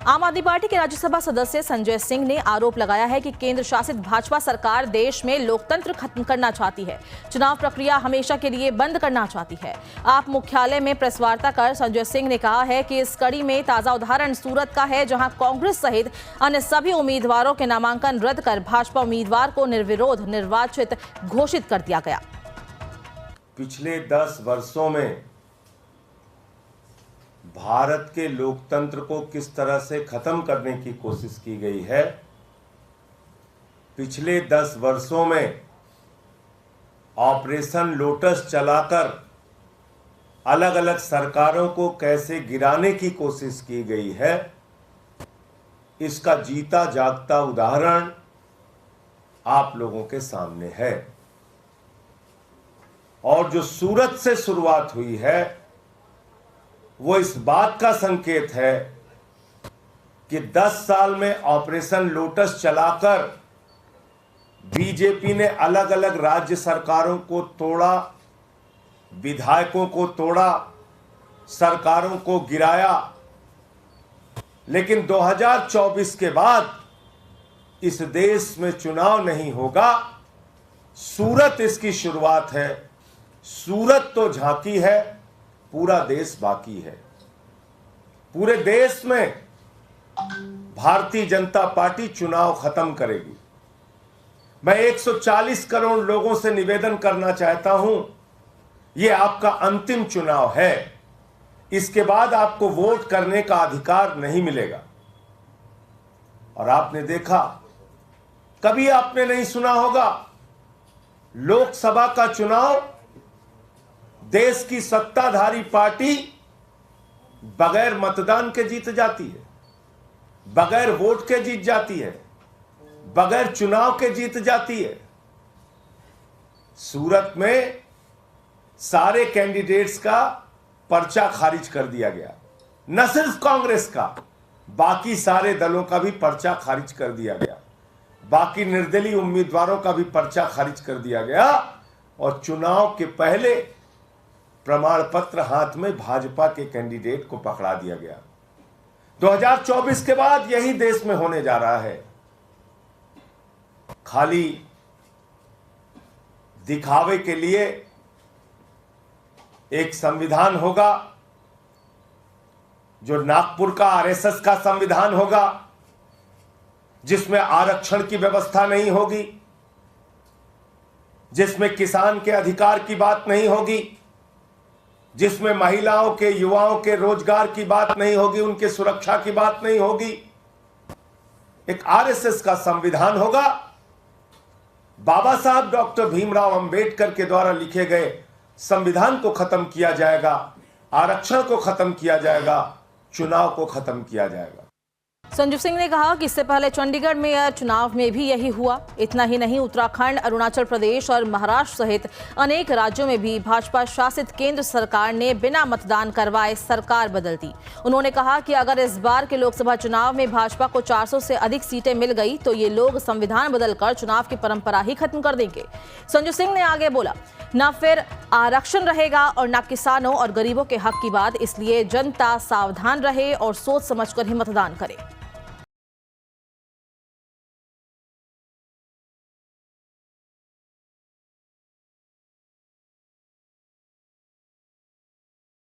आम आदमी पार्टी के राज्यसभा सदस्य संजय सिंह ने आरोप लगाया है कि केंद्र शासित भाजपा सरकार देश में लोकतंत्र खत्म करना चाहती है, चुनाव प्रक्रिया हमेशा के लिए बंद करना चाहती है। आप मुख्यालय में प्रेस वार्ता कर संजय सिंह ने कहा है कि इस कड़ी में ताजा उदाहरण सूरत का है, जहां कांग्रेस सहित अन्य सभी उम्मीदवारों के नामांकन रद्द कर भाजपा उम्मीदवार को निर्विरोध निर्वाचित घोषित कर दिया गया। पिछले 10 वर्षों में भारत के लोकतंत्र को किस तरह से खत्म करने की कोशिश की गई है, पिछले 10 वर्षों में ऑपरेशन लोटस चलाकर अलग अलग सरकारों को कैसे गिराने की कोशिश की गई है, इसका जीता जागता उदाहरण आप लोगों के सामने है। और जो सूरत से शुरुआत हुई है वो इस बात का संकेत है कि 10 साल में ऑपरेशन लोटस चलाकर बीजेपी ने अलग अलग राज्य सरकारों को तोड़ा, विधायकों को तोड़ा, सरकारों को गिराया, लेकिन 2024 के बाद इस देश में चुनाव नहीं होगा। सूरत इसकी शुरुआत है। सूरत तो झांकी है, पूरा देश बाकी है। पूरे देश में भारतीय जनता पार्टी चुनाव खत्म करेगी। मैं 140 करोड़ लोगों से निवेदन करना चाहता हूं, यह आपका अंतिम चुनाव है। इसके बाद आपको वोट करने का अधिकार नहीं मिलेगा। और आपने देखा, कभी आपने नहीं सुना होगा, लोकसभा का चुनाव देश की सत्ताधारी पार्टी बगैर मतदान के जीत जाती है, बगैर वोट के जीत जाती है, बगैर चुनाव के जीत जाती है। सूरत में सारे कैंडिडेट्स का पर्चा खारिज कर दिया गया, न सिर्फ कांग्रेस का, बाकी सारे दलों का भी पर्चा खारिज कर दिया गया, बाकी निर्दलीय उम्मीदवारों का भी पर्चा खारिज कर दिया गया। और चुनाव के पहले प्रमाण पत्र हाथ में भाजपा के कैंडिडेट को पकड़ा दिया गया। 2024 के बाद यही देश में होने जा रहा है। खाली दिखावे के लिए एक संविधान होगा, जो नागपुर का आरएसएस का संविधान होगा, जिसमें आरक्षण की व्यवस्था नहीं होगी, जिसमें किसान के अधिकार की बात नहीं होगी, जिसमें महिलाओं के, युवाओं के रोजगार की बात नहीं होगी, उनके सुरक्षा की बात नहीं होगी। एक आरएसएस का संविधान होगा। बाबा साहब डॉक्टर भीमराव अंबेडकर के द्वारा लिखे गए संविधान को खत्म किया जाएगा, आरक्षण को खत्म किया जाएगा, चुनाव को खत्म किया जाएगा। संजय सिंह ने कहा कि इससे पहले चंडीगढ़ में चुनाव में भी यही हुआ। इतना ही नहीं, उत्तराखंड, अरुणाचल प्रदेश और महाराष्ट्र सहित अनेक राज्यों में भी भाजपा शासित केंद्र सरकार ने बिना मतदान करवाए सरकार बदल दी। उन्होंने कहा कि अगर इस बार के लोकसभा चुनाव में भाजपा को 400 से अधिक सीटें मिल गई तो ये लोग संविधान बदलकर चुनाव की परंपरा ही खत्म कर देंगे। संजय सिंह ने आगे बोला, न फिर आरक्षण रहेगा और न किसानों और गरीबों के हक की बात, इसलिए जनता सावधान रहे और सोच समझकर ही मतदान करे।